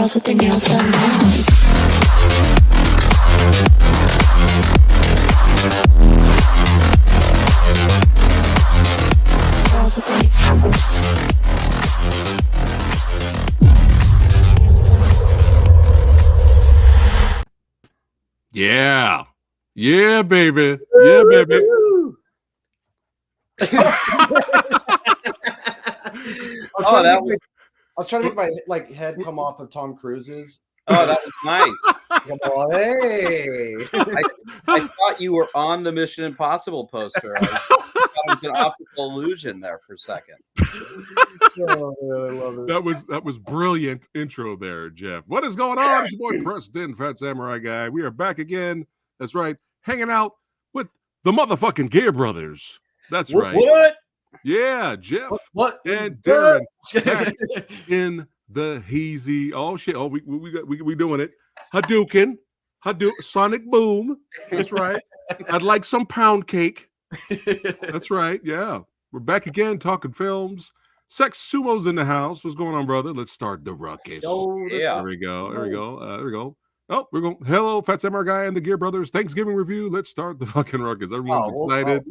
Girls with their nails done now. Girls with their Yeah. Yeah, baby. Yeah, baby. I was trying to make my head come off of Tom Cruise's. Oh, that was nice. Come on, hey! I thought you were on the Mission Impossible poster. I thought it was an optical illusion there for a second. Oh, man, I love it. That was brilliant intro there, Jeff. What is going on? It's your boy Preston, Fat Samurai Guy. We are back again. That's right, hanging out with the motherfucking Gear Brothers. That's right. What? Yeah, Jeff What? and Darren back in the hazy. Oh shit! Oh, we doing it. Hadouken, Sonic Boom. That's right. I'd like some pound cake. That's right. Yeah, we're back again talking films. Sex Sumo's in the house. What's going on, brother? Let's start the ruckus. Oh, Yeah. There we go. There we go. Oh, we're going. Hello, Fat Samurai Guy and the Gear Brothers. Thanksgiving review. Let's start the fucking ruckus. Everyone's excited.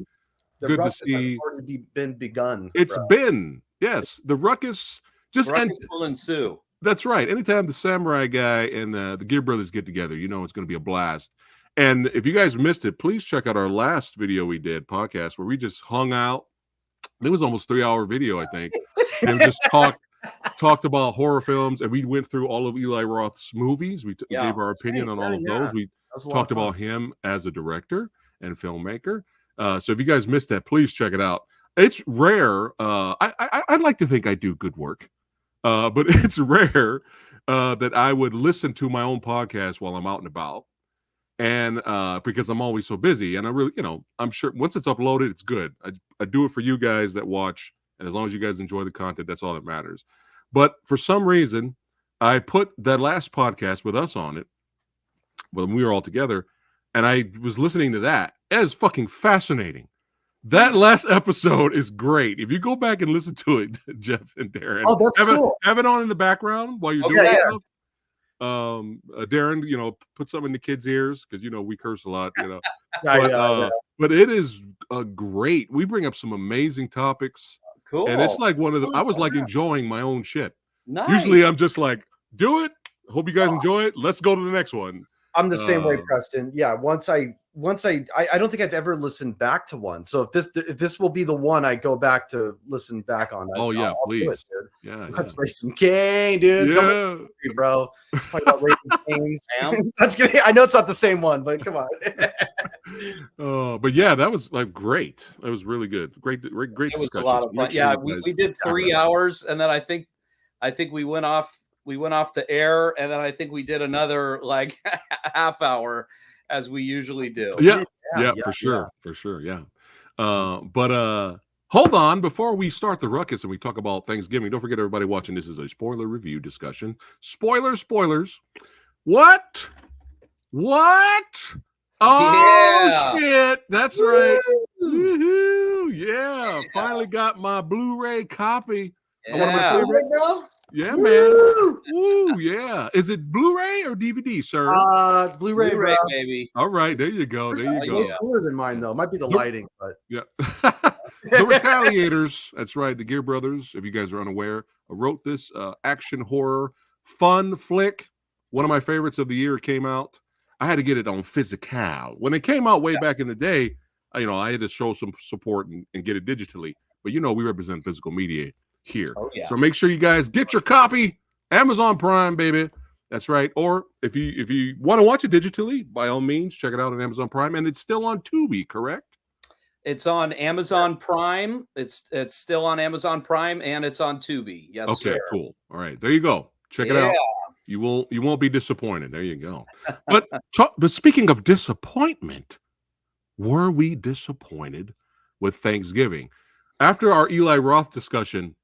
The Good to ruckus see. has already been begun. It's been, yes, the ruckus. Ruckus will ensue. That's right. Anytime the Samurai Guy and the Gear Brothers get together, you know it's going to be a blast. And if you guys missed it, please check out our last video we did, podcast, where we just hung out. It was almost 3-hour video, I think. And we just talked about horror films, and we went through all of Eli Roth's movies. We gave our opinion on all of those. We talked about him as a director and filmmaker. So if you guys missed that, please check it out. It's rare. I'd like to think I do good work, but it's rare that I would listen to my own podcast while I'm out and about, and because I'm always so busy. And I really, I'm sure once it's uploaded, it's good. I do it for you guys that watch, and as long as you guys enjoy the content, that's all that matters. But for some reason, I put that last podcast with us on it when we were all together, and I was listening to that. It is fucking fascinating. That last episode is great. If you go back and listen to it, Jeff and Darren. Oh, that's cool. Have it on in the background while you're doing stuff. Darren, put something in the kids' ears because we curse a lot. But it is great. We bring up some amazing topics. Cool. And it's like one of the. I was like enjoying my own shit. Nice. Usually, I'm just like, do it. Hope you guys enjoy it. Let's go to the next one. I'm the same way, Preston. Yeah. Once I don't think I've ever listened back to one. So if this will be the one I go back to listen back on. Oh yeah, please. Do it, dude. Yeah. Let's raise some cane, dude. Yeah. Come on, bro. Talk about raising canes. I know it's not the same one, but come on. But yeah, that was like great. That was really good. Great. It was a lot of fun. Yeah, we did 3 hours, and then I think we went off the air, and then I think we did another like half hour as we usually do. Yeah, for sure. Yeah. But hold on, before we start the ruckus and we talk about Thanksgiving, don't forget, everybody watching, this is a spoiler review discussion. Spoilers. What? Oh shit! That's right. Woo-hoo. Yeah, finally got my Blu-ray copy. Yeah. One of my favorite. Yeah, man. Woo, yeah. Is it Blu-ray or DVD, sir? Blu-ray, baby. All right, there you go. Cooler than mine, though. Might be the lighting, but yeah. The Retaliators. That's right. The Gear Brothers, if you guys are unaware, wrote this action horror fun flick. One of my favorites of the year came out. I had to get it on physical. When it came out way back in the day, I had to show some support and get it digitally. But we represent physical media here. Oh, yeah. So make sure you guys get your copy. Amazon Prime, baby. That's right. Or if you want to watch it digitally, by all means, check it out on Amazon Prime. And it's still on Tubi, correct? It's on Amazon Prime. It's still on Amazon Prime, and it's on Tubi. Yes, okay, sir. Cool. All right, there you go. Check it out. You won't be disappointed. There you go. But speaking of disappointment, were we disappointed with Thanksgiving? After our Eli Roth discussion,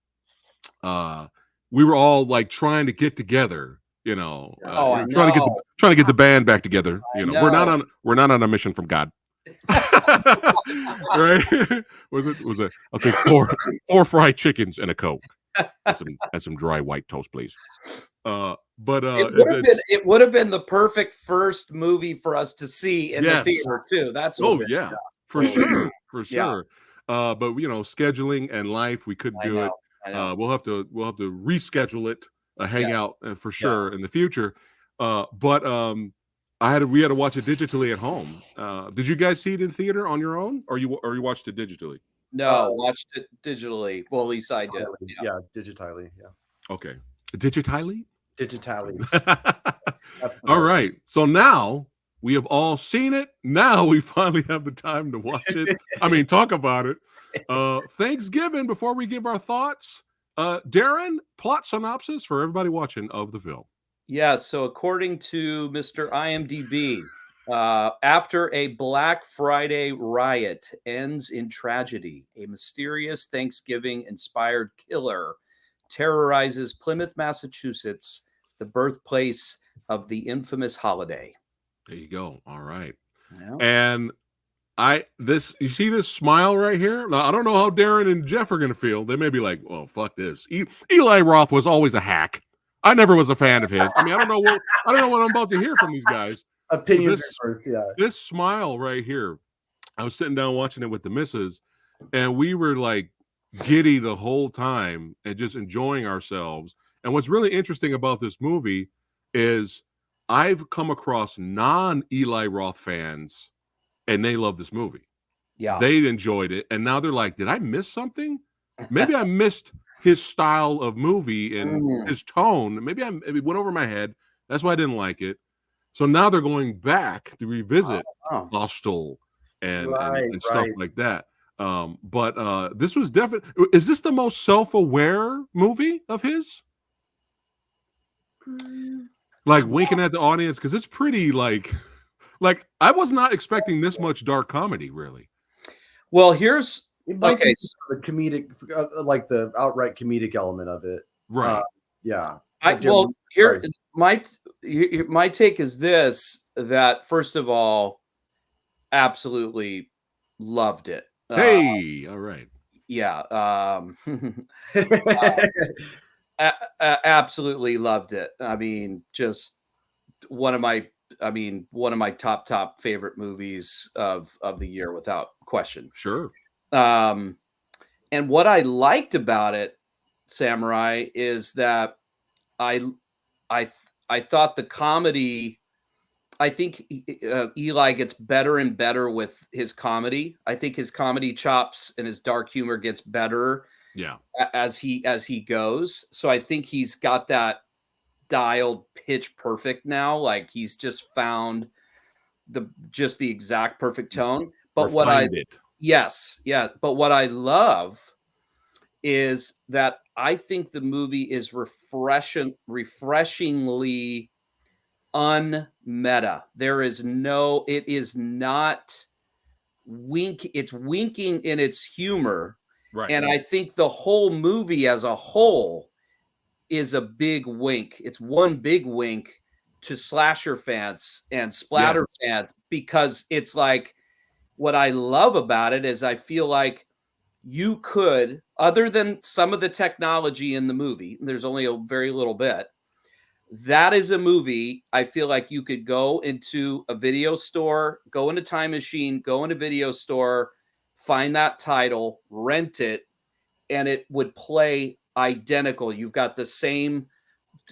we were all like trying to get together, trying to get the band back together. We're not on a mission from God. Right? Was it? I'll take four fried chickens and a Coke. and some dry white toast, please. But it would have been the perfect first movie for us to see in the theater too. That's for sure. But scheduling and life, we couldn't do it. We'll have to reschedule it, a hangout for sure in the future. But we had to watch it digitally at home. Did you guys see it in theater on your own, or you watched it digitally? No, watched it digitally. Well, at least I did. Yeah, digitally. Yeah. Okay, digitally. All right. So now we have all seen it. Now we finally have the time to watch it. I mean, talk about it. Thanksgiving. Before we give our thoughts, Darren, plot synopsis for everybody watching of the film. Yeah. So according to Mr. IMDb, after a Black Friday riot ends in tragedy, a mysterious Thanksgiving-inspired killer terrorizes Plymouth, Massachusetts, the birthplace of the infamous holiday. There you go. All right. Yeah. And you see this smile right here? Now, I don't know how Darren and Jeff are going to feel. They may be like, "Well, fuck this. Eli Roth was always a hack. I never was a fan of his." I mean, I don't know what I'm about to hear from these guys. Opinions first, This smile right here. I was sitting down watching it with the missus, and we were like giddy the whole time and just enjoying ourselves. And what's really interesting about this movie is I've come across non-Eli Roth fans, and they love this movie. Yeah, they enjoyed it, and now they're like, "Did I miss something? Maybe I missed his style of movie and his tone. Maybe it went over my head. That's why I didn't like it." So now they're going back to revisit Hostel and stuff like that. But this was definitely. Is this the most self-aware movie of his? Like winking at the audience, because it's pretty like I was not expecting this much dark comedy, really. Well, here's the comedic, like the outright comedic element of it, right? My take is this: that first of all, absolutely loved it. Hey, all right, yeah, absolutely loved it. I mean, just one of my top favorite movies of the year, without question. Sure. And what I liked about it, Samurai, is that I thought the comedy. I think Eli gets better and better with his comedy. I think his comedy chops and his dark humor gets better. Yeah. As he goes. So I think he's got that dialed pitch perfect now. Like he's just found the exact perfect tone. But what I love is that I think the movie is refreshingly unmeta. It is not it's winking in its humor. Right. And I think the whole movie as a whole is a big wink. It's one big wink to slasher fans and splatter fans, because it's like, what I love about it is I feel like you could, other than some of the technology in the movie, there's only a very little bit, that is a movie I feel like you could go into a video store, go in a time machine, go in a video store, find that title, rent it, and it would play identical. You've got the same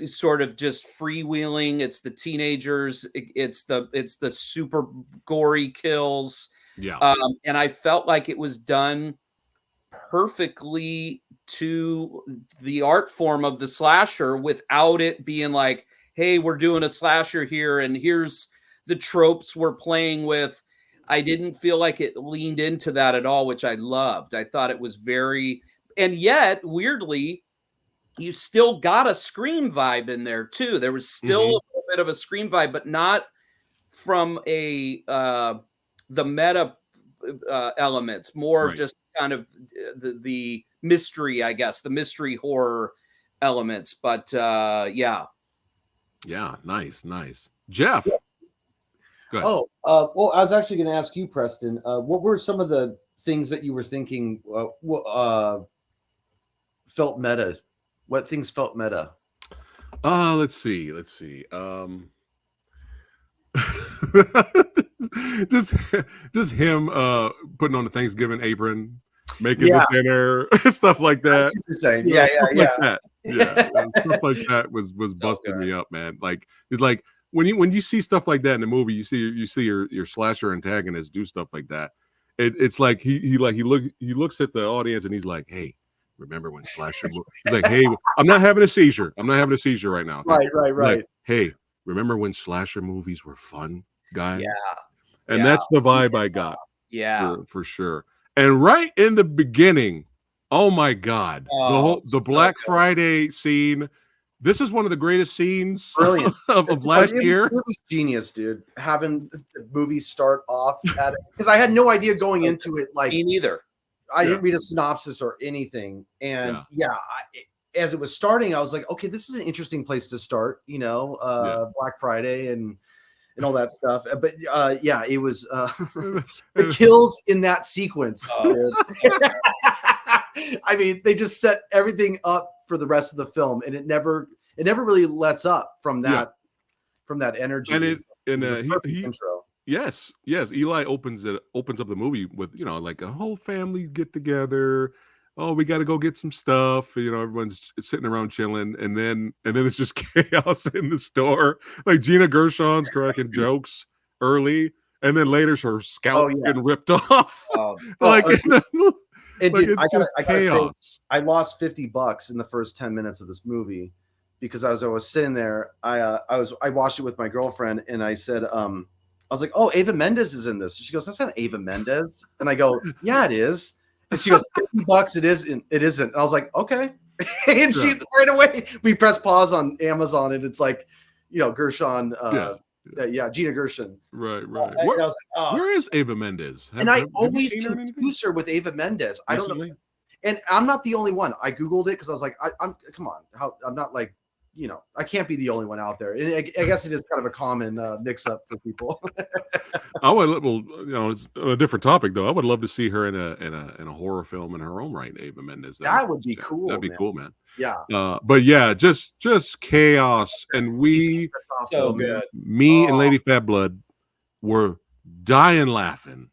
sort of just freewheeling. It's the teenagers. It's the super gory kills. Yeah. And I felt like it was done perfectly to the art form of the slasher without it being like, hey, we're doing a slasher here and here's the tropes we're playing with. I didn't feel like it leaned into that at all, which I loved. I thought it was and yet weirdly, you still got a Scream vibe in there too. There was still a little bit of a Scream vibe, but not from the meta elements, more just kind of the mystery, I guess, the mystery horror elements. But yeah, nice. Jeff. Well, I was actually going to ask you, Preston, what were some of the things that you were thinking felt meta What things felt meta? Let's see. just just him putting on the Thanksgiving apron, making the dinner, stuff like I that. see what you're saying. You know, Yeah, stuff yeah, like that. Yeah, stuff like that was busting me up, man. Like it's like when you see stuff like that in the movie, you see your slasher antagonist do stuff like that. It's like he looks at the audience and he's like, hey, remember when slasher he's like, hey, I'm not having a seizure right now. Okay? Right. Like, hey, remember when slasher movies were fun, guys? Yeah. And that's the vibe I got. Yeah. For sure. And right in the beginning, oh my God, the Black Friday scene. This is one of the greatest scenes Brilliant. of last year. It was genius, dude. Having the movie start off at it, because I had no idea going into it. Like, me neither. I didn't read a synopsis or anything, and as it was starting, I was like, okay, this is an interesting place to start. You know, Black Friday and all that stuff. But it was the kills in that sequence. I mean, they just set everything up for the rest of the film, and it never really lets up from that energy. And intro. Yes. Eli opens up the movie with, you know, like a whole family get together. Oh, we got to go get some stuff. You know, everyone's sitting around chilling, and then it's just chaos in the store. Like Gina Gershon's cracking jokes early, and then later her scalp getting ripped off. Dude, I gotta say, I lost $50 in the first 10 minutes of this movie because as I was sitting there, I watched it with my girlfriend, and I said, I was like, "Oh, Ava Mendes is in this." She goes, "That's not Ava Mendes," and I go, "Yeah, it is." And she goes, $50, it isn't. And I was like, "Okay." And she right away, we press pause on Amazon, and it's like, you know, Gershon. Gina Gershon. Right. Where is Ava Mendes? I always confuse her with Ava Mendes. I don't know. And I'm not the only one. I Googled it because I was like, I'm come on. I'm not like, you know, I can't be the only one out there. And I guess it is kind of a common mix up for people. I would, you know, it's a different topic though. I would love to see her in a horror film in her own right, Ava Mendes. That would be cool. That'd be cool, man. Yeah. But yeah, just chaos, and me and Lady Fat Blood were dying laughing.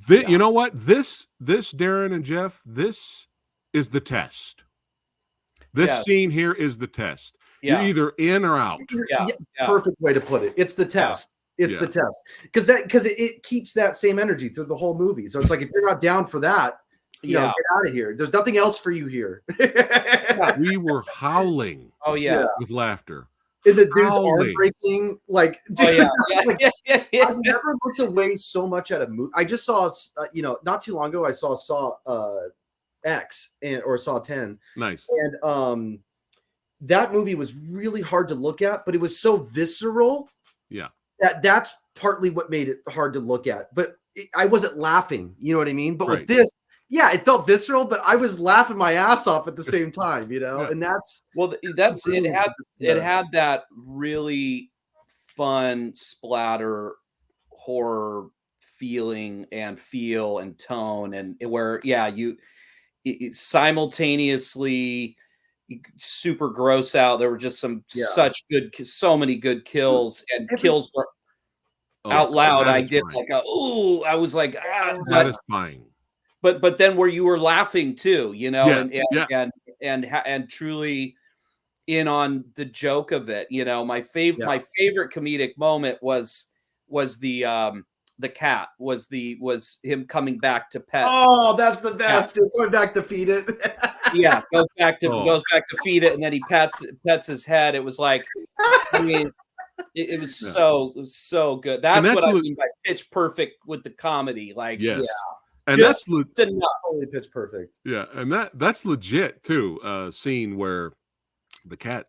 You know what? This Darren and Jeff, this is the test. This scene here is the test. You're either in or out. Perfect way to put it. It's the test. It's the test because it keeps that same energy through the whole movie. So it's like if you're not down for that, you know, get out of here. There's nothing else for you here. We were howling. With laughter. And the dude's arm breaking, like, dude, I've never looked away so much at a movie. I just saw, you know, not too long ago, I saw X or Saw 10. Nice. And that movie was really hard to look at, but it was so visceral. Yeah. That's partly what made it hard to look at. But I wasn't laughing, you know what I mean? But with this, it felt visceral, but I was laughing my ass off at the same time, you know. And that's it had that really fun splatter horror feeling and feel and tone, and where you simultaneously super gross out. There were just so many good kills, and kills were out loud. I did like I was like satisfying. But then where you were laughing too, you know, and truly in on the joke of it, you know. My favorite comedic moment was the cat, was him coming back to pet. Oh, that's the best. Going back to feed it. Goes back to feed it, and then he pets his head. It was like, I mean, it was so good. That's what I mean by pitch perfect with the comedy. Like, and just that's totally pitch perfect. Yeah, and that's legit too. Scene where the cat,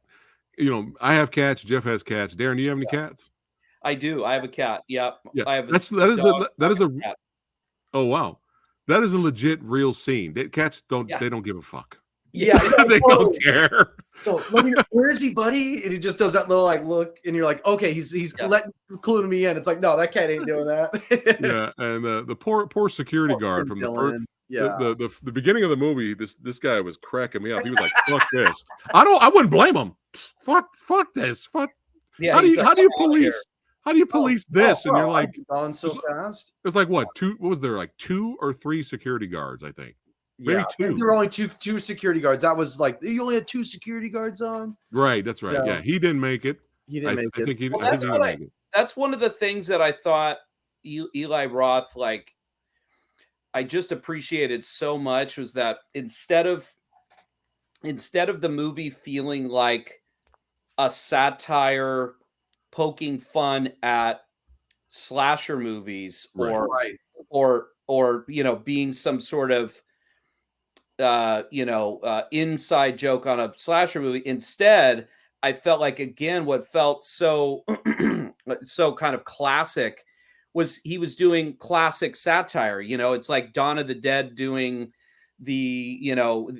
you know, I have cats. Jeff has cats. Darren, do you have any cats? I do. I have a cat. Yep. Yeah. I have that is a cat. Oh wow, that is a legit real scene. Cats don't give a fuck. Yeah, they don't care. So let me, where is he, buddy? And he just does that little like look, and you're like, okay, he's cluing me in. It's like, no, that cat ain't doing that. Yeah, and the poor security guard from the first. The beginning of the movie, this guy was cracking me up. He was like, "Fuck this! I wouldn't blame him. Fuck this. Fuck. Yeah, How do you police this?" And you're like, gone so fast. It's like what was there, like 2 or 3 security guards? I think. Maybe 2. There were only two security guards. That was like, you only had 2 security guards on. Right, that's right. Yeah, he didn't make it. He didn't make it. I think he didn't make it. That's one of the things that I thought Eli Roth, like, I just appreciated so much, was that instead of the movie feeling like a satire poking fun at slasher movies or being some sort of inside joke on a slasher movie, instead I felt like, again, what felt so so kind of classic was he was doing classic satire. It's like Dawn of the Dead doing the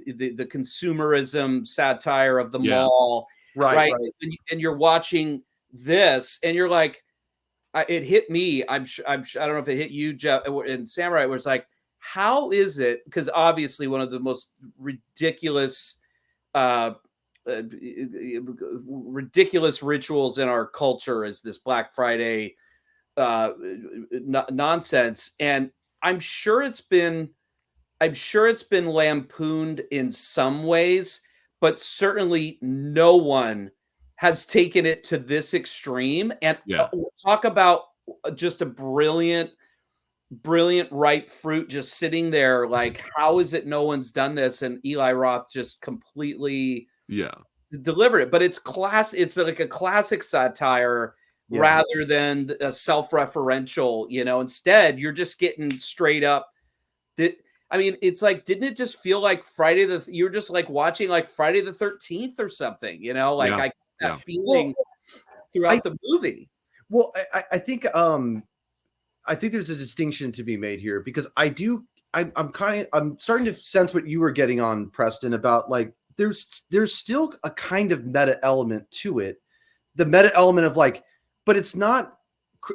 the consumerism satire of the mall, right? And you're watching this and you're like, it hit me. I don't know if it hit you, Jeff, and Samurai, where it's like, how is it? Because obviously one of the most ridiculous rituals in our culture is this Black Friday nonsense, and I'm sure it's been lampooned in some ways, but certainly no one has taken it to this extreme. And talk about just a brilliant ripe fruit just sitting there. Like, how is it no one's done this? And Eli Roth just completely delivered it. But it's it's like a classic satire rather than a self-referential. Instead you're just getting straight up. It's like, didn't it just feel like you're just like watching like Friday the 13th or something? I got that feeling throughout the movie. Well, I think there's a distinction to be made here, because I'm starting to sense what you were getting on, Preston, about like there's still a kind of meta element to it. The meta element of like, but it's not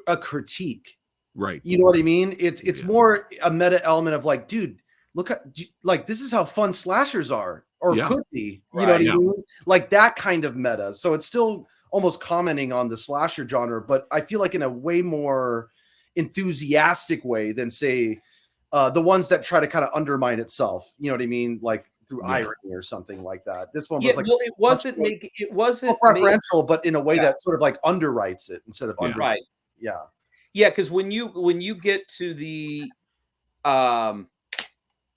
a critique. Right. You know what I mean? It's more a meta element of like, dude, look at, like, this is how fun slashers are, or could be. You know what I mean? Like that kind of meta. So it's still almost commenting on the slasher genre, but I feel like in a way more enthusiastic way than, say, the ones that try to kind of undermine itself. You know what I mean? Like through irony or something like that. This one was like, it wasn't preferential, but in a way that sort of like underwrites it instead of right. Yeah. Yeah, because when you get to the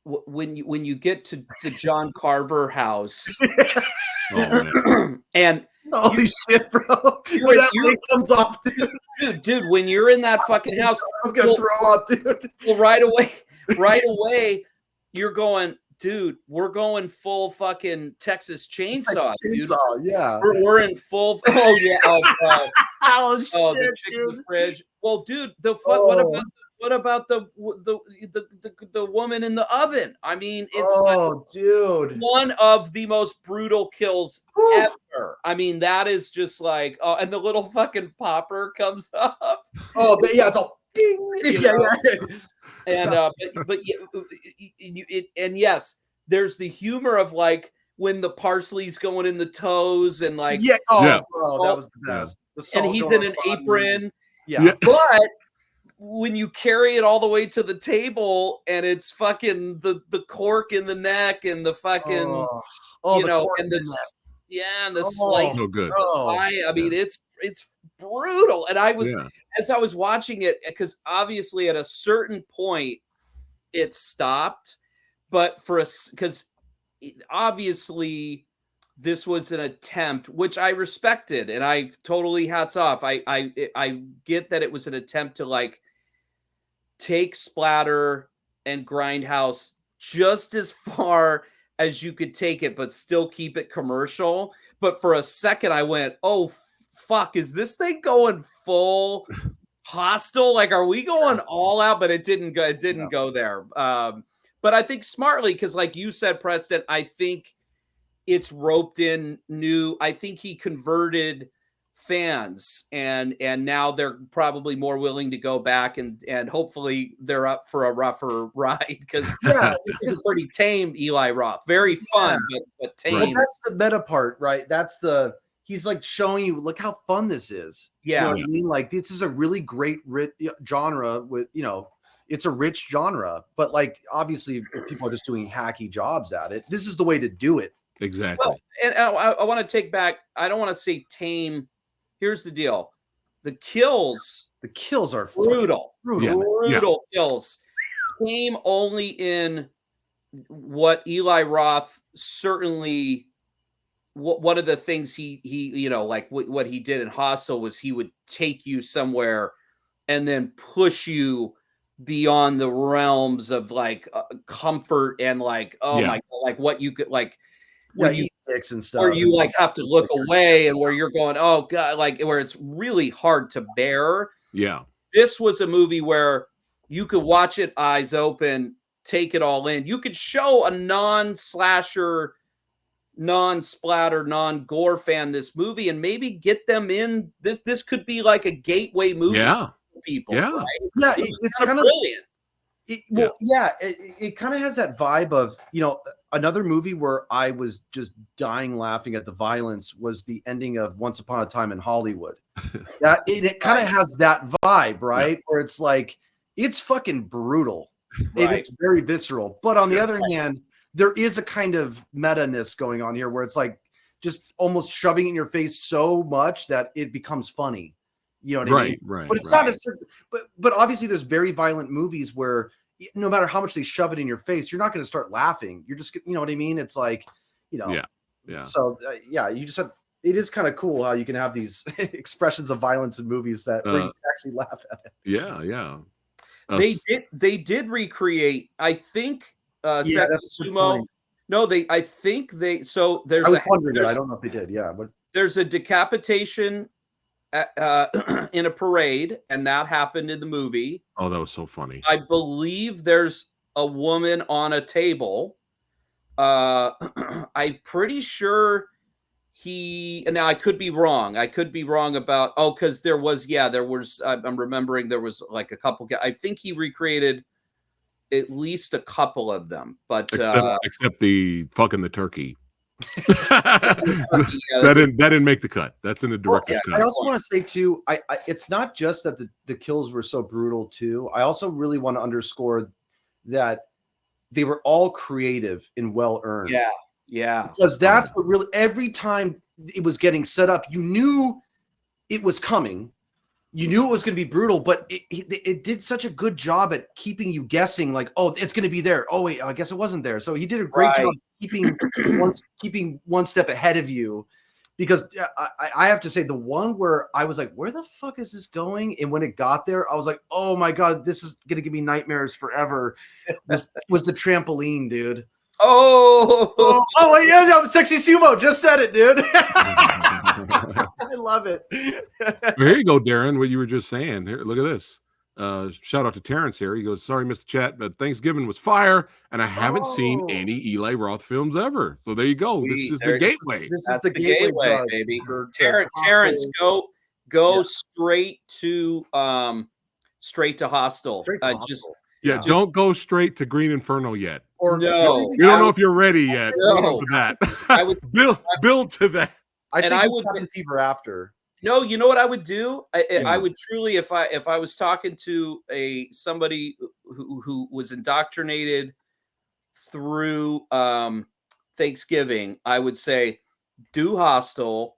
when you get to the John Carver house, and holy shit, bro! When that light comes off, dude, when you're in that fucking house, I was gonna throw up, dude. Well, right away, you're going, dude, we're going full fucking Texas Chainsaw, dude. Yeah. We're in full. Oh yeah. Oh shit, the chick in the fridge. Well, dude, what about the woman in the oven? I mean, it's dude, one of the most brutal kills ever. I mean, that is just like, and the little fucking popper comes up. Oh, but yeah, it's all ding. And and yes, there's the humor of like when the parsley's going in the toes and like bro, that was the best. And he's in an apron. But when you carry it all the way to the table and it's fucking the cork in the neck and the fucking and the slice. No good. I mean, it's brutal. And I was as I was watching it, because obviously at a certain point it stopped, but because obviously this was an attempt, which I respected, and I totally hats off. I get that it was an attempt to like take splatter and grindhouse just as far as you could take it, but still keep it commercial. But for a second I went, oh fuck, is this thing going full hostile? Like, are we going all out? But it didn't go there. But I think smartly, because like you said, Preston, I think it's roped in new. I think he converted fans, and now they're probably more willing to go back, and hopefully they're up for a rougher ride, because this is a pretty tame Eli Roth. Very fun, but tame. Well, that's the meta part, right? That's the he's like showing you, look how fun this is. Yeah, you know what I mean? Like, this is a really great genre with, you know, it's a rich genre, but like obviously if people are just doing hacky jobs at it, this is the way to do it. Exactly. Well, and I want to take back, I don't want to say tame. Here's the deal. The kills are brutal. brutal Kills. Tame only in what Eli Roth certainly, one of the things he you know, like what he did in Hostel was he would take you somewhere and then push you beyond the realms of like comfort and like, oh my God, like what you could like, where you sticks and stuff, where you like have to look away, and where you're going, oh God, like where it's really hard to bear. Yeah. This was a movie where you could watch it eyes open, take it all in. You could show a non-slasher, non-splatter, non-gore fan this movie and maybe get them in. This could be like a gateway movie for people. Yeah. Right? Yeah, it's kind of brilliant. It kind of has that vibe of, you know, another movie where I was just dying laughing at the violence was the ending of Once Upon a Time in Hollywood. It kind of has that vibe, right? Where it's like, it's fucking brutal. It's very visceral. But on the other hand, there is a kind of meta-ness going on here where it's like just almost shoving it in your face so much that it becomes funny. You know what I mean? Right. But it's not a certain, but obviously there's very violent movies where no matter how much they shove it in your face, you're not going to start laughing. You're just, you know what I mean? It's like, you know, yeah. So you just have, it is kind of cool how you can have these expressions of violence in movies that where you can actually laugh at it. Yeah. They did recreate, I think, that's sumo. No, I think so there's I was wondering that. I don't know if they did. Yeah, but there's a decapitation in a parade, and that happened in the movie. Oh, that was so funny. I believe there's a woman on a table. I'm pretty sure now I could be wrong. About, because there was, I'm remembering there was like a couple. I think he recreated at least a couple of them, but except the fucking the turkey. that didn't make the cut. That's in the director's cut. I also want to say too, I it's not just that the kills were so brutal too. I also really want to underscore that they were all creative and well earned. Yeah. Because that's what really, every time it was getting set up, you knew it was coming. You knew it was going to be brutal, but it did such a good job at keeping you guessing, like, oh, it's going to be there. Oh, wait, I guess it wasn't there. So he did a great job keeping one step ahead of you. Because I have to say, the one where I was like, where the fuck is this going? And when it got there, I was like, oh my God, this is going to give me nightmares forever. was the trampoline, dude. Oh, yeah, that was Sexy Sumo. Just said it, dude. I love it. Well, here you go, Darren. What you were just saying. Here, look at this. Shout out to Terrence here. He goes, sorry, Mr. Chat, but Thanksgiving was fire, and I haven't seen any Eli Roth films ever. So there you go. Sweet. This is the gateway. This is the gateway, baby. Terrence, go straight to Hostel. Don't go straight to Green Inferno yet. Or no, we don't know if you're ready yet. No. For that. I would build to that. I would Cabin Fever after. No, you know what I would do? I would truly, if I was talking to somebody who was indoctrinated through Thanksgiving, I would say do Hostel,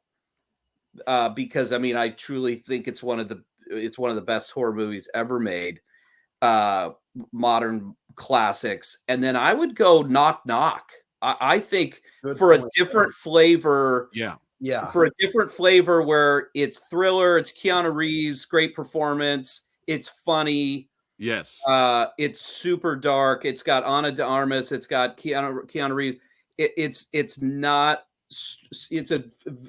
because I mean I truly think it's one of the best horror movies ever made, modern classics, and then I would go Knock Knock. I think for a different flavor. Yeah. For a different flavor where it's thriller, it's Keanu Reeves, great performance, it's funny. Yes. It's super dark. It's got Ana de Armas, it's got Keanu Reeves. It's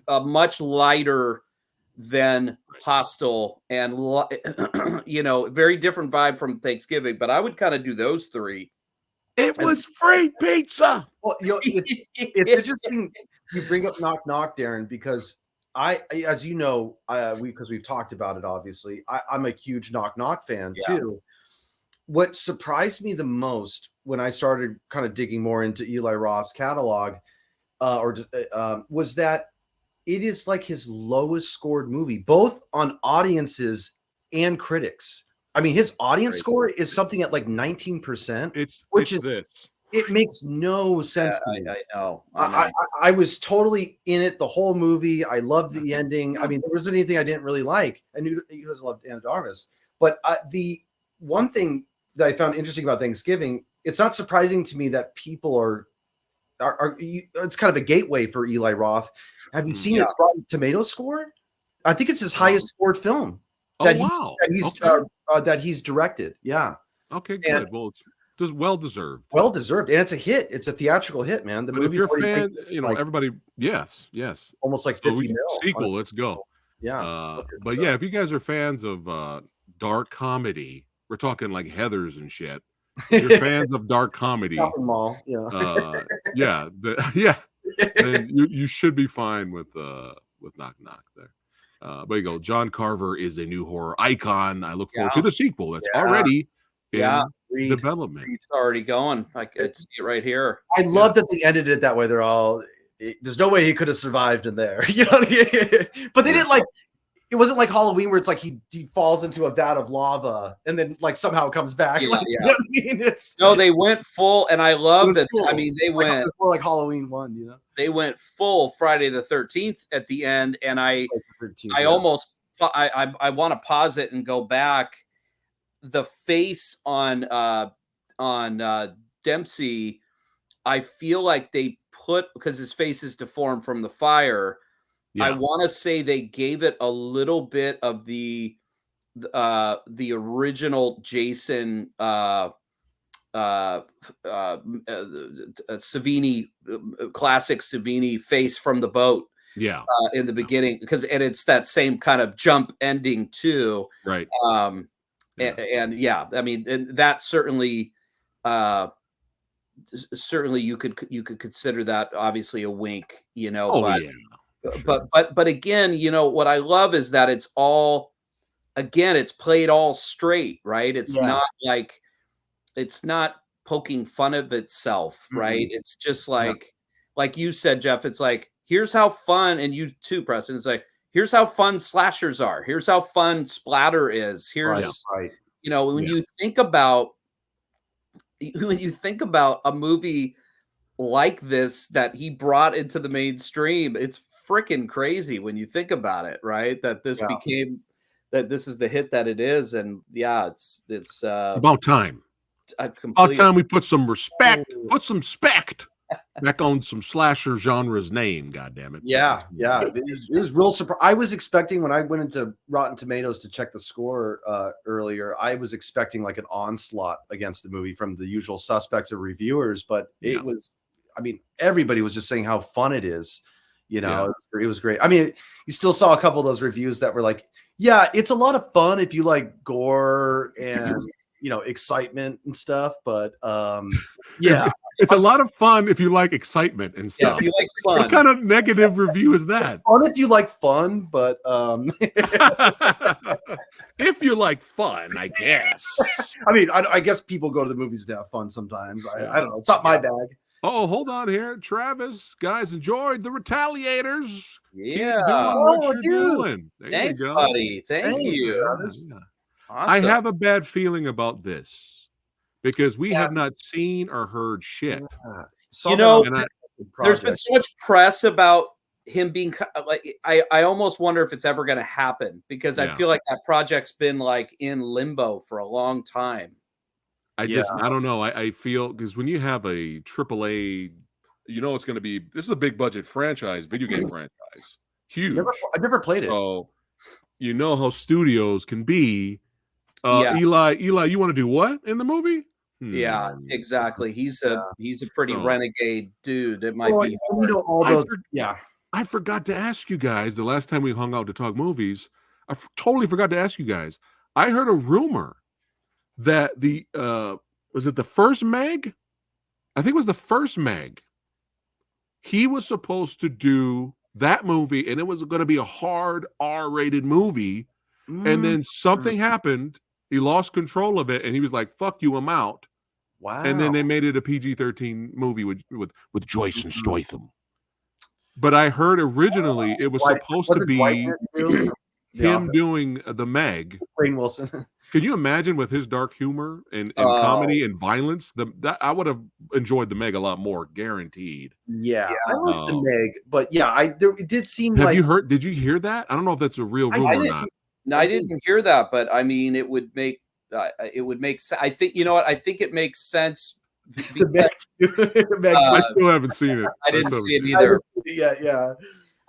a much lighter than Hostel, and very different vibe from Thanksgiving, but I would kind of do those three. It was free pizza. Well, it's interesting you bring up Knock Knock, Darren, because as you know, because we've talked about it, obviously, I'm a huge Knock Knock fan too. What surprised me the most when I started kind of digging more into Eli Roth's catalog, was that it is like his lowest scored movie, both on audiences and critics. I mean, his audience score is something at like 19%. It makes no sense to me. I know. I was totally in it the whole movie. I loved the ending. I mean, there wasn't anything I didn't really like. I knew he doesn't love Anna de Armas. But the one thing that I found interesting about Thanksgiving, it's not surprising to me that people are it's kind of a gateway for Eli Roth. Have you seen its Rotten Tomatoes score? I think it's his highest scored film that he's directed. Yeah. Okay, good. Well, it's well deserved. Well deserved, and it's a hit. It's a theatrical hit, man. The movie. If you're a fan, everybody. Yes. Almost like 50 mil. Sequel. Let's go. Yeah. But yeah, if you guys are fans of dark comedy, we're talking like Heathers and shit. If you're fans of dark comedy, Mall, then you should be fine with Knock Knock there. But you go, John Carver is a new horror icon. I look forward to the sequel that's already in development. It's already going. I could see it right here. I love that they ended it that way. There's no way he could have survived in there. But they didn't it wasn't like Halloween where it's like he falls into a vat of lava and then like somehow comes back. You know what I mean? No, they went full, and I love that. Full. I mean, they went more like Halloween 1. They went full Friday the 13th at the end, and I almost I want to pause it and go back. The face on Dempsey, I feel like they put, because his face is deformed from the fire. I want to say they gave it a little bit of the original Jason Savini, classic Savini face from the boat. In the beginning, and it's that same kind of jump ending too. Right. And I mean, and that certainly you could consider that obviously a wink, But again, what I love is that it's all, again, it's played all straight, right? It's not like, it's not poking fun of itself, right? It's just like you said, Jeff, it's like, here's how fun, and you too, Preston, it's like, here's how fun slashers are. Here's how fun splatter is. Here's, when you think about a movie like this that he brought into the mainstream, it's freaking crazy when you think about it, right? That this became, that this is the hit that it is, and it's about time. About time we put some respect, back on some slasher genre's name. God damn it! Yeah. It was real surprise. I was expecting, when I went into Rotten Tomatoes to check the score earlier, I was expecting like an onslaught against the movie from the usual suspects of reviewers, but it was. I mean, everybody was just saying how fun it is. It was great. I mean, you still saw a couple of those reviews that were like, yeah, it's a lot of fun if you like gore and, excitement and stuff. But it's a lot of fun if you like excitement and stuff. Yeah, if you like fun. What kind of negative review is that? Fun if you like fun, but if you like fun, I guess. I mean, I guess people go to the movies to have fun sometimes. I don't know. It's not my bag. Oh, hold on here. Travis, guys, enjoyed The Retaliators. Yeah. Dude. Thanks, buddy. Thank you. Yeah. Awesome. I have a bad feeling about this because we have not seen or heard shit. There's been so much press about him being like, I almost wonder if it's ever going to happen, because I feel like that project's been like in limbo for a long time. I don't know. I feel, because when you have a AAA, it's going to be, this is a big budget franchise, video game franchise. Huge. I've never played it. So, how studios can be. Eli, you want to do what in the movie? Yeah, exactly. He's a pretty renegade dude. It might be hard. I forgot to ask you guys the last time we hung out to talk movies. I totally forgot to ask you guys. I heard a rumor that was it the first Meg I think it was the first Meg. He was supposed to do that movie, and it was going to be a hard R-rated movie. And then something happened. He lost control of it, and he was like, "Fuck you, I'm out." Wow. And then they made it a PG-13 movie with Joyce and Statham. But I heard originally it was supposed to be him doing the Meg. Rainn Wilson. Can you imagine with his dark humor and comedy and violence? That I would have enjoyed the Meg a lot more, guaranteed. Yeah, I like the Meg, but yeah, it did seem Have like. you heard? Did you hear that? I don't know if that's a real rumor or not. No, I didn't hear that, but I mean, it would make sense. I think, you know what? I think it makes sense. The Meg, I still haven't seen it. I didn't see it either. Yeah.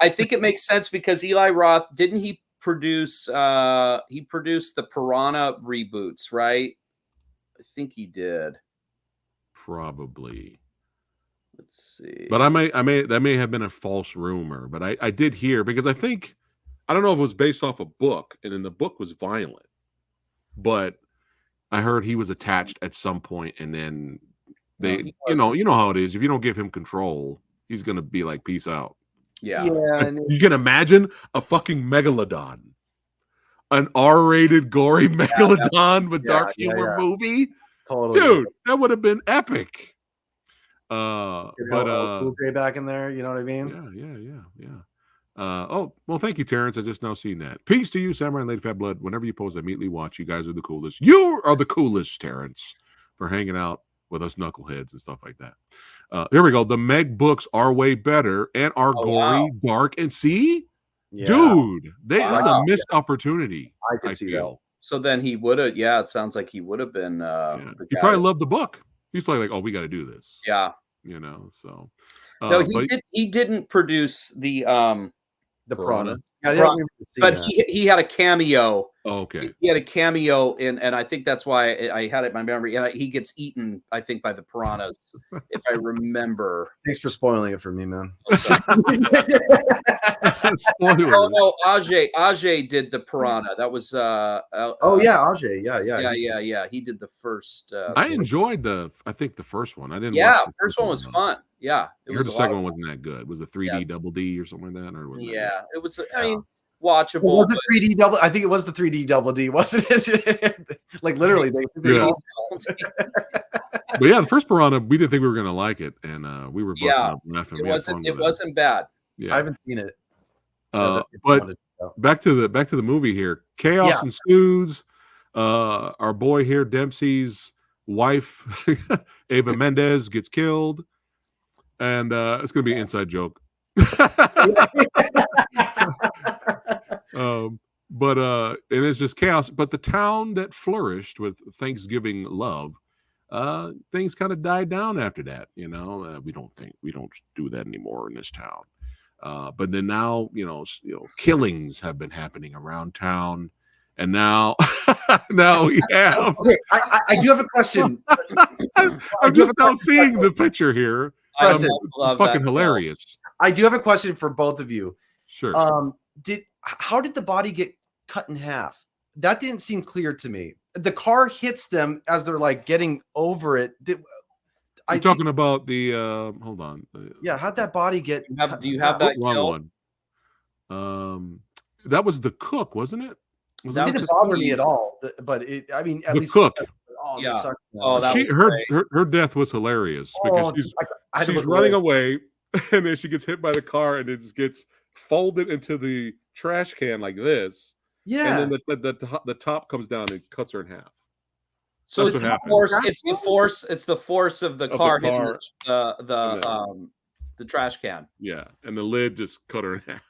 I think it makes sense because Eli Roth, didn't he produce the Piranha reboots, right? I think he did. Probably. Let's see. But that may have been a false rumor, but I did hear, because I don't know if it was based off a book, and then the book was violent, but I heard he was attached at some point, and then they, you know how it is. If you don't give him control, he's gonna be like, peace out. Yeah. You can imagine a fucking megalodon, an R-rated gory megalodon with dark humor movie. Totally, dude, that would have been epic. Cool Gray back in there, you know what I mean? Yeah. Oh, well, thank you, Terrence. I just now seen that. Peace to you, Samurai and Lady Fat Blood. Whenever you post, I immediately watch. You guys are the coolest. You are the coolest, Terrence, for hanging out with us knuckleheads and stuff like that. Here we go. The Meg books are way better and are gory, dark, and see? Yeah. Dude, this is a missed opportunity. I could see that. So then he would have, it sounds like he would have been. He probably loved the book. He's probably like, oh, we got to do this. Yeah. You know, so. No, he didn't produce the Piranha. But he had a cameo. Oh, okay. He had a cameo and I think that's why I had it in my memory. And he gets eaten, I think, by the piranhas, if I remember. Thanks for spoiling it for me, man. No, Ajay did the piranha. That was Ajay. Yeah. He did the first. I enjoyed the first one. I didn't. Yeah, the first one was fun. Yeah, I heard the second one wasn't that good. Was it 3D double D or something like that? Or was it was. I mean, watchable. Was it 3D double? I think it was the 3D double D, wasn't it? Like literally, But yeah, the first Piranha, we didn't think we were gonna like it, and we were busting up laughing. It wasn't bad. Yeah, I haven't seen it. But back to the movie here. Chaos ensues. Our boy here, Dempsey's wife, Eva Mendes, gets killed, and it's gonna be an inside joke. But and it's just chaos. But the town that flourished with Thanksgiving love, things kind of died down after that. You know, we don't do that anymore in this town. But then now, killings have been happening around town, and now we have. Okay, I do have a question. I'm just now seeing the picture here. It's fucking hilarious. I do have a question for both of you. Sure. How did the body get cut in half? That didn't seem clear to me. The car hits them as they're like getting over it. You're talking about the hold on. How'd that body get? Do you have that wrong one? That was the cook, wasn't it? It didn't bother me at all. But at least cook. Her death was hilarious because she's running away, and then she gets hit by the car, and it just gets folded into the trash can like this. Yeah. And then the top comes down and cuts her in half. So it's the force. It's the force of the car hitting the trash can. Yeah, and the lid just cut her in half.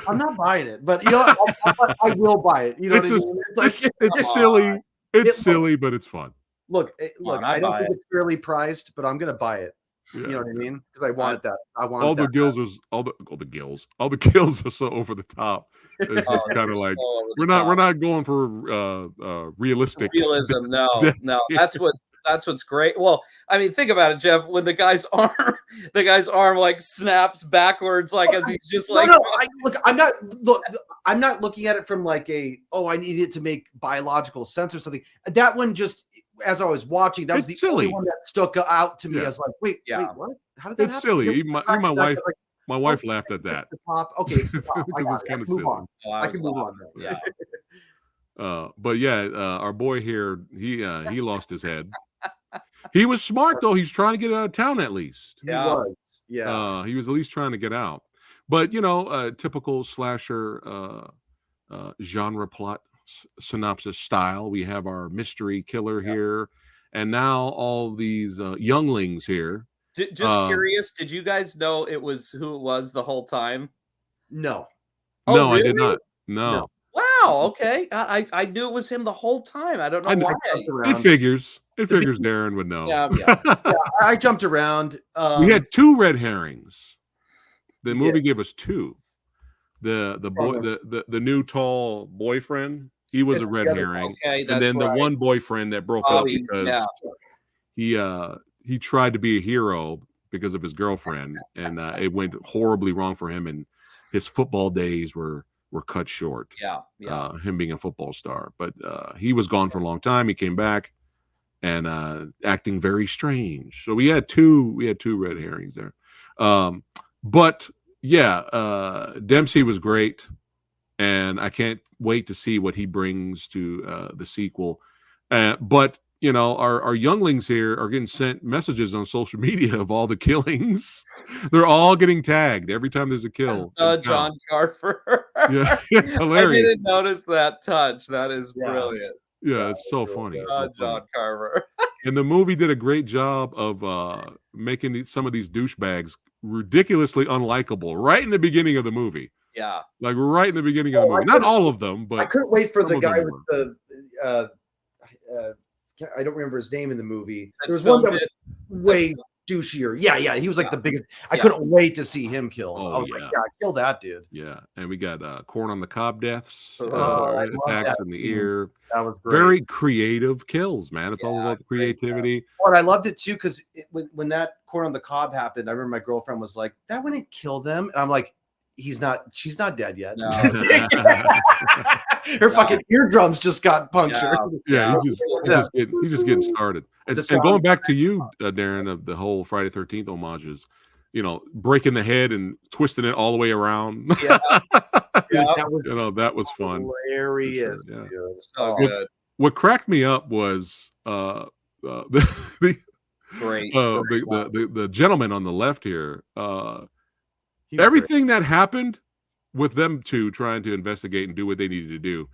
I'm not buying it, but I will buy it. You know, it's silly. It's silly, but it's fun. Look. I don't think it's fairly priced, but I'm gonna buy it. Yeah. You know what I mean? Because I wanted that. All the kills are so over the top. It's just kind of like we're not going for realistic realism. No. That's what's great. Well, I mean, think about it, Jeff. When the guy's arm like snaps backwards, like as he's just like. I'm not looking at it from like I need it to make biological sense or something. That one just as I was watching, that was the It's silly. only one that stuck out to me. Yeah. I was like, wait, what? How did that It's happen? silly. Even my wife, Like, my wife laughed at that the top. Okay, it's the top. because it's kind of silly. Oh, I can move on yeah. But yeah, our boy here, he lost his head. He was smart though. He's trying to get out of town at least. He was. Yeah. He was at least trying to get out. But you know, typical slasher genre plot synopsis style. We have our mystery killer here, and now all these younglings here. Just curious, did you guys know it was who it was the whole time? No. Oh, No, really? I did not. No. Wow. Okay. I knew it was him the whole time. I don't know why. It figures. It figures Darren would know. Yeah. I jumped around. We had 2 red herrings. The movie gave us 2. The new tall boyfriend, he was a red herring. Okay, and then the one boyfriend that broke up because he tried to be a hero because of his girlfriend, and it went horribly wrong for him, and his football days were cut short. Him being a football star, but he was gone for a long time. He came back and acting very strange. So we had two red herrings there. But yeah, Dempsey was great, and I can't wait to see what he brings to the sequel. But you know, our younglings here are getting sent messages on social media of all the killings. They're all getting tagged every time there's a kill. John Carver. Yeah, it's hilarious. I didn't notice that touch. That is brilliant. Yeah, it's so funny. John Carver. And the movie did a great job of making some of these douchebags ridiculously unlikable right in the beginning of the movie. Yeah. Like right in the beginning of the movie. Not all of them, but I couldn't wait for the guy with the I don't remember his name in the movie. There was one that was way douchier. Yeah. He was like the biggest. I couldn't wait to see him killed. I was like, kill that dude. Yeah. And we got corn on the cob deaths, attacks in the ear. That was great. Very creative kills, man. It's all about the creativity. But I loved it too, because when that corn on the cob happened, I remember my girlfriend was like, that wouldn't kill them. And I'm like, she's not dead yet. No. Her fucking eardrums just got punctured. Yeah, he's just getting started. And going back to you, Darren, of the whole Friday 13th homages, you know, breaking the head and twisting it all the way around. That was fun. Hilarious. Sure, so good. What cracked me up was the gentleman on the left here. Everything that happened with them two trying to investigate and do what they needed to do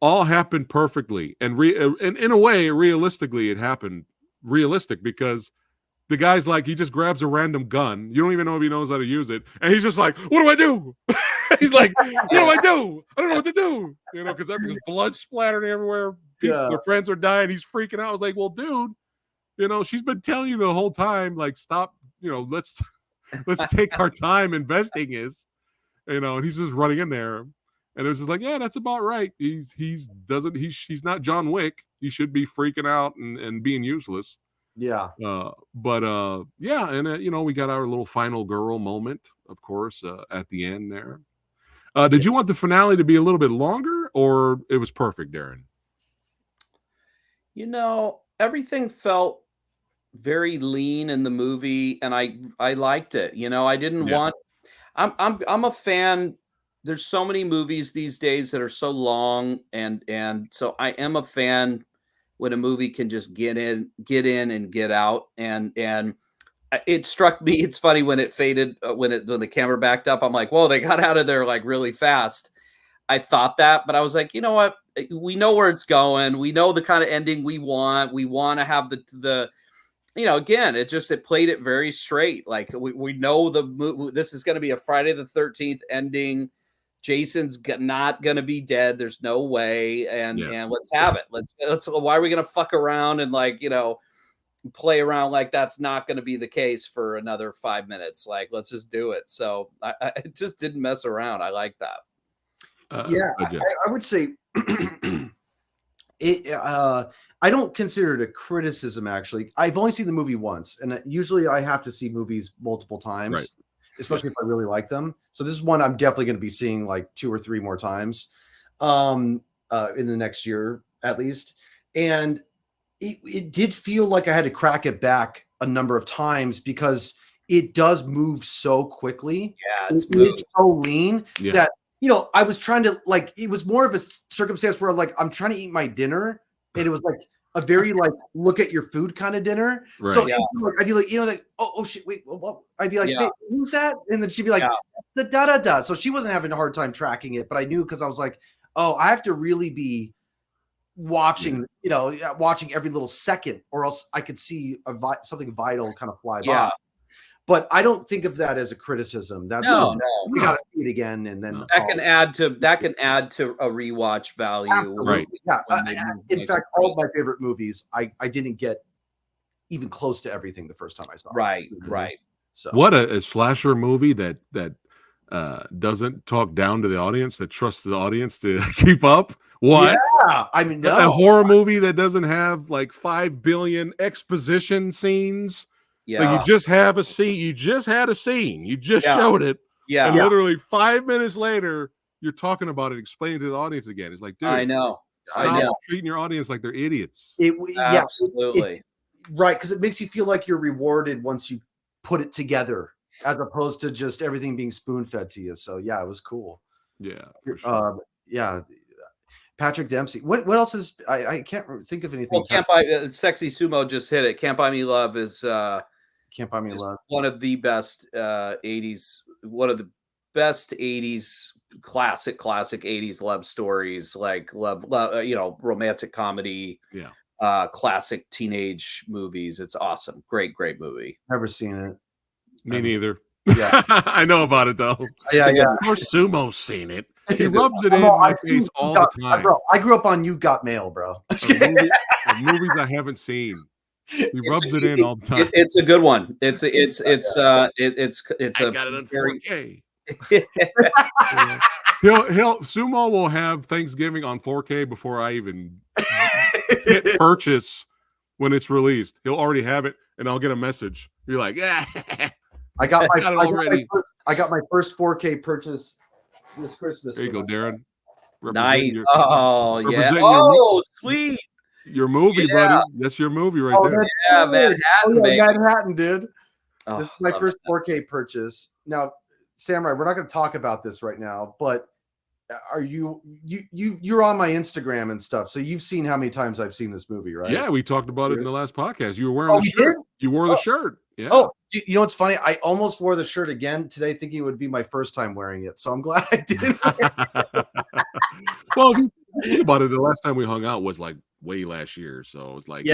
all happened perfectly. And in a way, realistically, it happened realistic, because the guy's like, he just grabs a random gun. You don't even know if he knows how to use it. And he's just like, what do I do? He's like, what do I do? I don't know what to do. You know, because everything's blood splattering everywhere. Their friends are dying. He's freaking out. I was like, well, dude, you know, she's been telling you the whole time, like, stop, you know, let's take our time investigating this, you know, and he's just running in there, and it was just like, yeah, that's about right. He's not John Wick. He should be freaking out and being useless. Yeah. But and you know, we got our little final girl moment, of course, at the end there. Did you want the finale to be a little bit longer, or it was perfect, Darren? You know, everything felt very lean in the movie, and I liked it. You know, I didn't want. I'm a fan. There's so many movies these days that are so long, and so I am a fan when a movie can just get in and get out. And it struck me. It's funny when it faded, when the camera backed up. I'm like, whoa, they got out of there like really fast. I thought that, but I was like, you know what? We know where it's going. We know the kind of ending we want. We want to have the. You know, again, it played it very straight. Like we know this is going to be a Friday the 13th ending. Jason's not going to be dead. There's no way. And let's have it. Let's. Why are we going to fuck around and, like, you know, play around like that's not going to be the case for another 5 minutes? Like, let's just do it. So I just didn't mess around. I like that. I would say I don't consider it a criticism, actually. I've only seen the movie once, and usually I have to see movies multiple times, especially if I really like them. So this is one I'm definitely going to be seeing like 2 or 3 more times in the next year, at least. And it did feel like I had to crack it back a number of times because it does move so quickly. Yeah, It's so lean Yeah. that, you know, I was trying to like, it was more of a circumstance where like I'm trying to eat my dinner, and it was like a very like look at your food kind of dinner. Right. So Yeah. I'd be like, you know, like, oh shit, wait, what? I'd be like, Yeah. "Babe, who's that? And then she'd be like, Yeah. the da da da. So she wasn't having a hard time tracking it, but I knew because I was like, oh, I have to really be watching, you know, watching every little second, or else I could see something vital kind of fly by. But I don't think of that as a criticism. That's No. you got to see it again, and then That can add to a rewatch value. Absolutely. Right. Yeah. when they move In nice fact, and all of my favorite movies, I didn't get even close to everything the first time I saw it. Right. Mm-hmm. Right. So What a slasher movie that doesn't talk down to the audience, that trusts the audience to keep up. What? Yeah, I mean, A horror movie that doesn't have like 5 billion exposition scenes. Yeah. Like you just have a scene. You just had a scene. You just showed it. Yeah. And literally 5 minutes later, you're talking about it, explaining to the audience again. It's like, dude, I know. stop treating your audience like they're idiots. Absolutely. Right, because it makes you feel like you're rewarded once you put it together, as opposed to just everything being spoon fed to you. So yeah, it was cool. Yeah, for sure. Yeah, Patrick Dempsey. What else is I can't think of anything. Well, Can't Buy Sexy Sumo just hit it. Can't Buy Me Love is Can't Buy Me Love. One of the best 80s, one of the best 80s classic 80s love stories, like love you know, romantic comedy. Yeah. Classic teenage movies. It's awesome. Great movie. Never seen it. Me neither. Yeah. I know about it though. Yeah. Of course, Sumo's seen it. He rubs it in my face all the time. Bro, I grew up on You Got Mail, bro. The movies I haven't seen. He rubs it in all the time. It's a good one. It's I got it on 4K. Sumo will have Thanksgiving on 4K before I even hit purchase when it's released. He'll already have it, and I'll get a message. You're like, yeah, I got my first 4K purchase this Christmas. There you go, Darren. Nice. Oh yeah. Sweet. Your movie, buddy. That's your movie right there. Yeah, Manhattan, baby. Manhattan, dude. Oh, this is my first 4K purchase. Now, Samurai, we're not going to talk about this right now, but are you're on my Instagram and stuff, so you've seen how many times I've seen this movie, right? Yeah, we talked about it in the last podcast. You were wearing the shirt. You wore the shirt. Yeah. Oh, you know what's funny? I almost wore the shirt again today, thinking it would be my first time wearing it. So I'm glad I didn't. Well, if you think about it, the last time we hung out was like way last year, so it's like you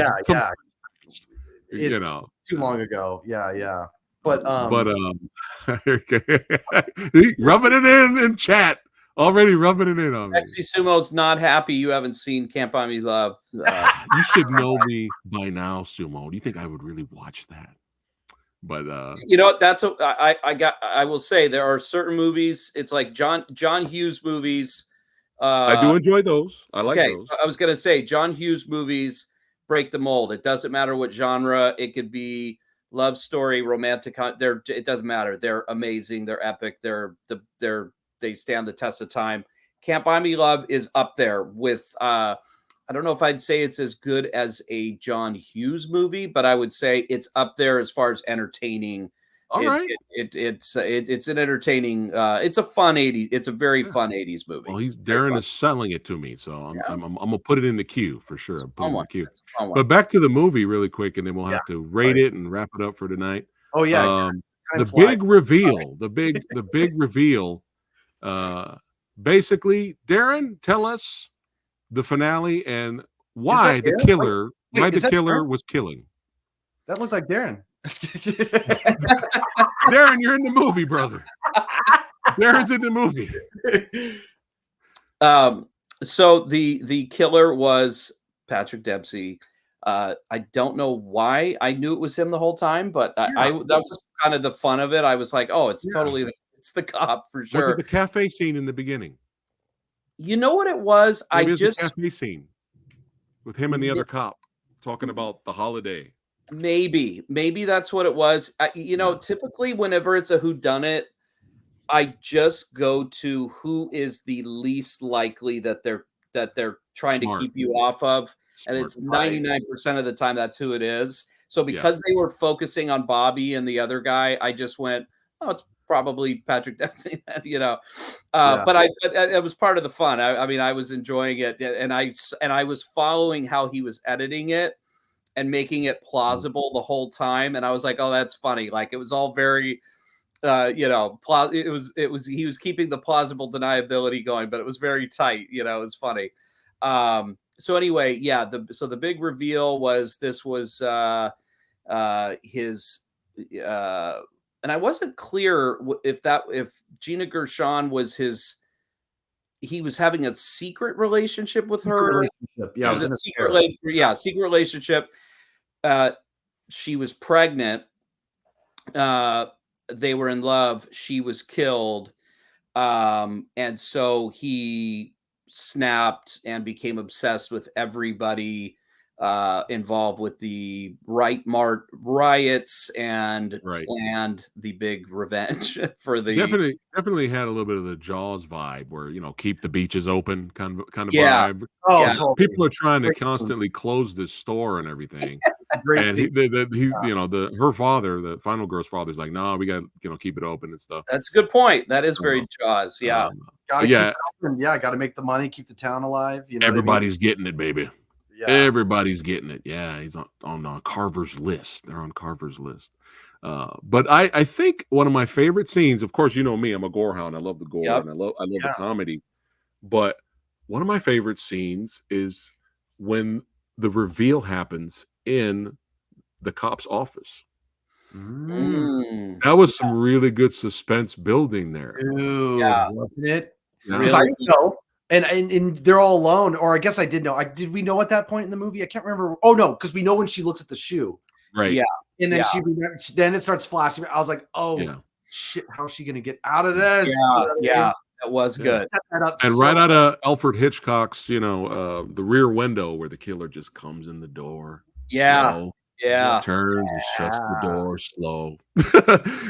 know, too long ago. Yeah. But rubbing it in chat. Already rubbing it in on me. Sexy Sumo's not happy you haven't seen Can't Buy Me Love. You should know me by now, Sumo. Do you think I would really watch that? But you know, I will say there are certain movies. It's like John Hughes movies. I do enjoy those. I like those. So I was gonna say John Hughes movies break the mold. It doesn't matter what genre. It could be love story, romantic. It doesn't matter. They're amazing. They're epic. They stand the test of time. Can't Buy Me Love is up there with, I don't know if I'd say it's as good as a John Hughes movie, but I would say it's up there as far as entertaining. All right. It's an entertaining, it's a fun 80s. It's a very fun 80s movie. Well, Darren is selling it to me, so I'm gonna put it in the queue for sure. I'm putting it in the queue. But back to the movie really quick, and then we'll have to rate it and wrap it up for tonight. Oh yeah. The big reveal. The big reveal. Basically, Darren, tell us the finale and why the killer was killing. That looked like Darren. Darren, you're in the movie, brother. Darren's in the movie. So the killer was Patrick Dempsey. I don't know why I knew it was him the whole time, but that was kind of the fun of it. I was like, oh, it's totally it's the cop for sure. Was it the cafe scene in the beginning? You know what it was? The cafe scene with him and the other cop talking about the holiday. Maybe that's what it was. Typically whenever it's a whodunit, I just go to who is the least likely that they're trying to keep you off of. and Smart. it's 99% of the time that's who it is. So because they were focusing on Bobby and the other guy, I just went, oh, it's probably Patrick Dempsey, you know. But it was part of the fun. I mean, I was enjoying it, and I was following how he was editing it and making it plausible the whole time. And I was like, oh, that's funny. Like it was all very, you know, it was he was keeping the plausible deniability going, but it was very tight. You know, it was funny. So anyway, yeah. The big reveal was this was his. And I wasn't clear if Gina Gershon was he was having a secret relationship with her. Yeah, it was a secret relationship. She was pregnant. They were in love. She was killed. And so he snapped and became obsessed with everybody involved with the riots and planned the big revenge for the definitely had a little bit of the Jaws vibe where, you know, keep the beaches open kind of vibe. Totally. People are trying to constantly close this store and everything. And he, you know, her father, the final girl's father, is like, no, we got to keep it open and stuff. That's a good point. That is very Jaws. Yeah. Gotta keep it open. Yeah, got to make the money, keep the town alive. You know, everybody's getting it, baby. Yeah. Everybody's getting it. Yeah, he's on Carver's list. They're on Carver's list. But I think one of my favorite scenes, of course, you know me, I'm a gore hound. I love the gore and I love the comedy. But one of my favorite scenes is when the reveal happens in the cop's office. That was some really good suspense building there. Dude, wasn't it? Because I know. And they're all alone, or I guess I did know. Did we know at that point in the movie? I can't remember. Oh no, because we know when she looks at the shoe, right? Yeah, and then then it starts flashing. I was like, oh shit, how's she gonna get out of this? Yeah, that was good. And right out of Alfred Hitchcock's, you know, The Rear Window, where the killer just comes in the door, slow, turns and shuts the door slow.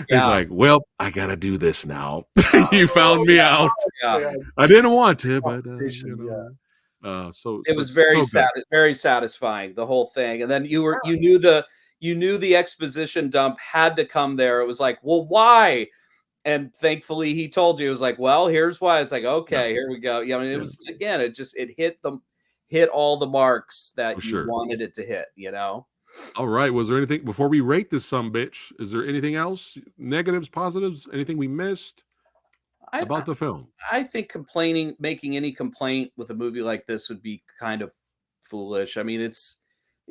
He's like, well, I gotta do this now. You found me out. I didn't want to, but so it was very satisfying, the whole thing. And then you knew the exposition dump had to come there. It was like, well, why? And thankfully he told you. It was like, well, here's why. It's like, okay, here we go. Yeah, I mean, it was, again, it hit all the marks that you wanted it to hit, you know. All right. Was there anything before we rate this sumbitch? Is there anything else? Negatives, positives, anything we missed about the film? I think making any complaint with a movie like this would be kind of foolish. I mean, I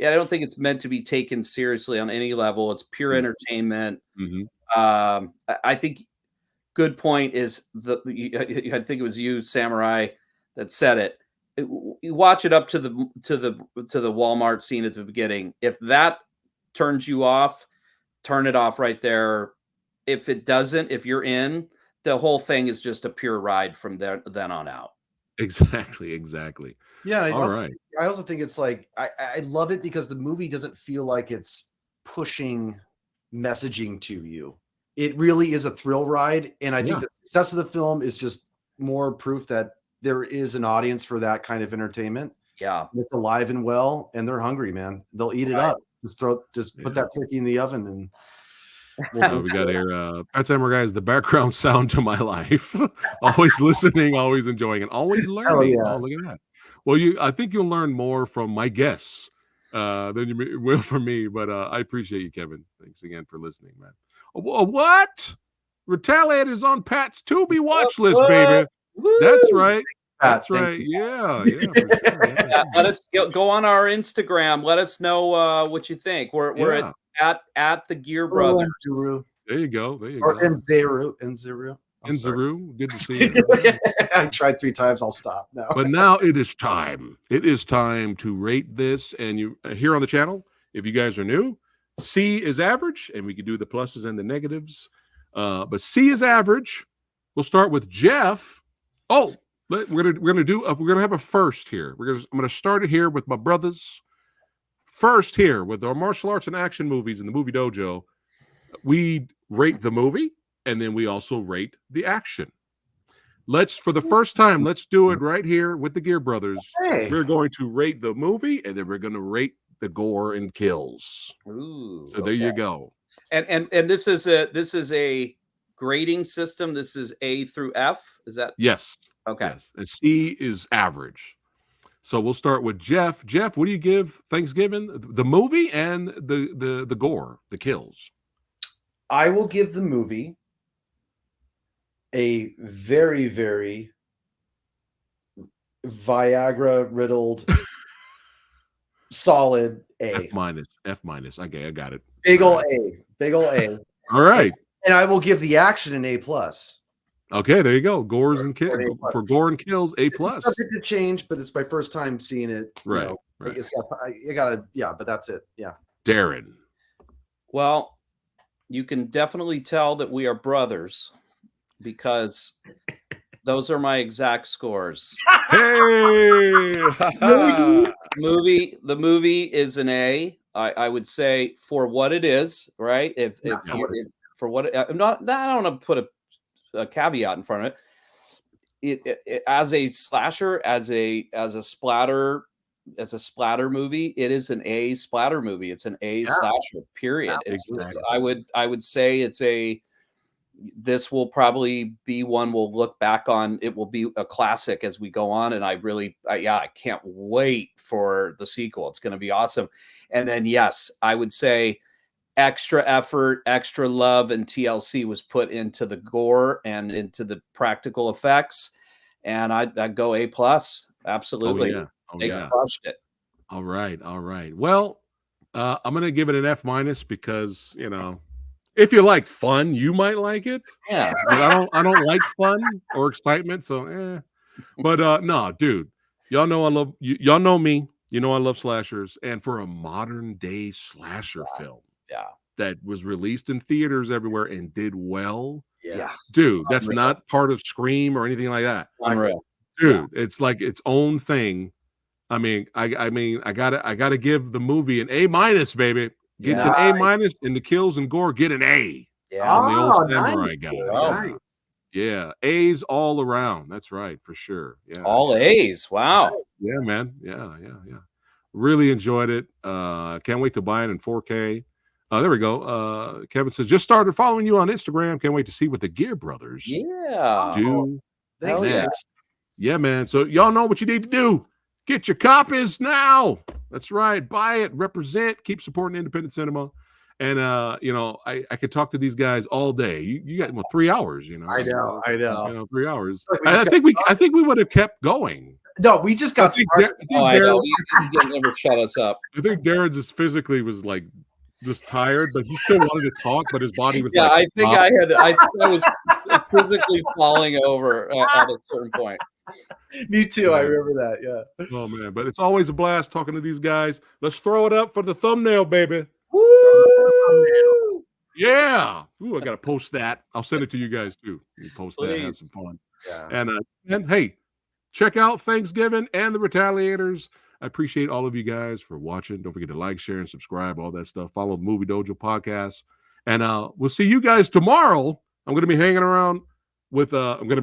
don't think it's meant to be taken seriously on any level. It's pure entertainment. I think good point is I think it was you, Samurai, that said it. You watch it up to the Walmart scene at the beginning. If that turns you off, turn it off right there. If it doesn't, if you're in, the whole thing is just a pure ride from then on out. Exactly. Yeah. I also think it's like I love it because the movie doesn't feel like it's pushing messaging to you. It really is a thrill ride, and I think the success of the film is just more proof that there is an audience for that kind of entertainment. Yeah, it's alive and well, and they're hungry, man. They'll eat it up. Just put that turkey in the oven, and we got here. PhatSamuraiGuy is the background sound to my life. Always listening, always enjoying, and always learning. Oh, look at that. Well, I think you'll learn more from my guests than you will from me. But I appreciate you, Kevin. Thanks again for listening, man. What? Retaliators on Pat's Tubi watch list, baby. Woo! That's right. That's right. Yeah. For sure. Let us go on our Instagram. Let us know what you think. We're at the Gear Brothers. There you go. Or Nzeru. Good to see you. I tried 3 times. I'll stop now. But now it is time. It is time to rate this. And you here on the channel, if you guys are new, C is average, and we can do the pluses and the negatives. But C is average. We'll start with Jeff. Oh, we're gonna have a first here. I'm gonna start it here with my brothers. First here with our martial arts and action movies in the Movie Dojo. We rate the movie, and then we also rate the action. let's for the first time, let's do it right here with the Gear Brothers. Hey. We're going to rate the movie, and then we're going to rate the gore and kills. Ooh, So there you go. And this is a grading system. This is A through F. Is that Yes? okay? Yes. And C is average. So we'll start with Jeff. Jeff, what do you give Thanksgiving? The movie and the gore, the kills. I will give the movie a very, very Viagra riddled solid A. F minus. Okay, I got it. Big ol' A. All right. And I will give the action an A plus. Okay, there you go. Gores and kills for gore and kills, A plus. Subject to change, but it's my first time seeing it. Right. You know, Right. You gotta, yeah, but that's it. Yeah. Darren. Well, you can definitely tell that we are brothers because those are my exact scores. Hey. The movie is an A. I would say for what it is, right? If for what I'm not, I don't want to put a caveat in front of it. It as a slasher, as a splatter movie, it is an A splatter movie. It's an A slasher. Period. Yeah, Exactly. I would say this will probably be one we'll look back on. It will be a classic as we go on. And I can't wait for the sequel. It's going to be awesome. And then, yes, I would say extra effort, extra love, and TLC was put into the gore and into the practical effects. And I'd go A plus. Absolutely. They crushed it. All right. Well, I'm going to give it an F minus because, if you like fun, you might like it. Yeah. But I don't like fun or excitement. So, But no, dude, y'all know y'all know me. You know I love slashers. And for a modern day slasher film that was released in theaters everywhere and did well. Yeah. Dude, that's not part of Scream or anything like that. Unreal. Dude, it's like its own thing. I mean, I gotta give the movie an A minus, baby. Gets an A minus, and the kills and gore get an A. Yeah. On the old Samurai Guy. Nice. Yeah, A's all around. That's right, for sure. Yeah, all A's. Wow. Yeah, man. Yeah. Really enjoyed it. Can't wait to buy it in 4K. There we go. Kevin says, just started following you on Instagram. Can't wait to see what the Gear Brothers do Thanks. next. Yeah, man. So y'all know what you need to do. Get your copies now. That's right. Buy it. Represent. Keep supporting independent cinema. And I could talk to these guys all day. You got 3 hours. I know. 3 hours. I think we would have kept going. No, we just got started. I know. You didn't ever shut us up. I think Darren just physically was like just tired, but he still wanted to talk, but his body was I think I was physically falling over at a certain point. Me too. I remember that. Yeah. Oh man, but it's always a blast talking to these guys. Let's throw it up for the thumbnail, baby. Woo! Yeah. Ooh, I gotta post that. I'll send it to you guys too. You post that, have some fun. Yeah. And hey, check out Thanksgiving and the Retaliators. I appreciate all of you guys for watching. Don't forget to like, share, and subscribe, all that stuff. Follow the Movie Dojo podcast. And we'll see you guys tomorrow. I'm gonna be hanging around with We're gonna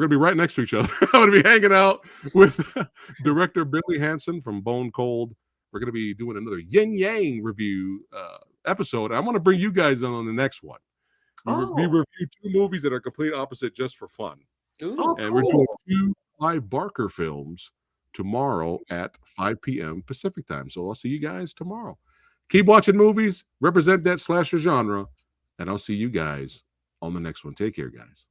be right next to each other. I'm gonna be hanging out with director Billy Hansen from Bone Cold. We're gonna be doing another Yin Yang review episode. I want to bring you guys on the next one. We review 2 movies that are complete opposite just for fun. And we're doing 2 Clive Barker films tomorrow at 5 p.m. Pacific time. So I'll see you guys tomorrow. Keep watching movies, represent that slasher genre, and I'll see you guys on the next one. Take care, guys.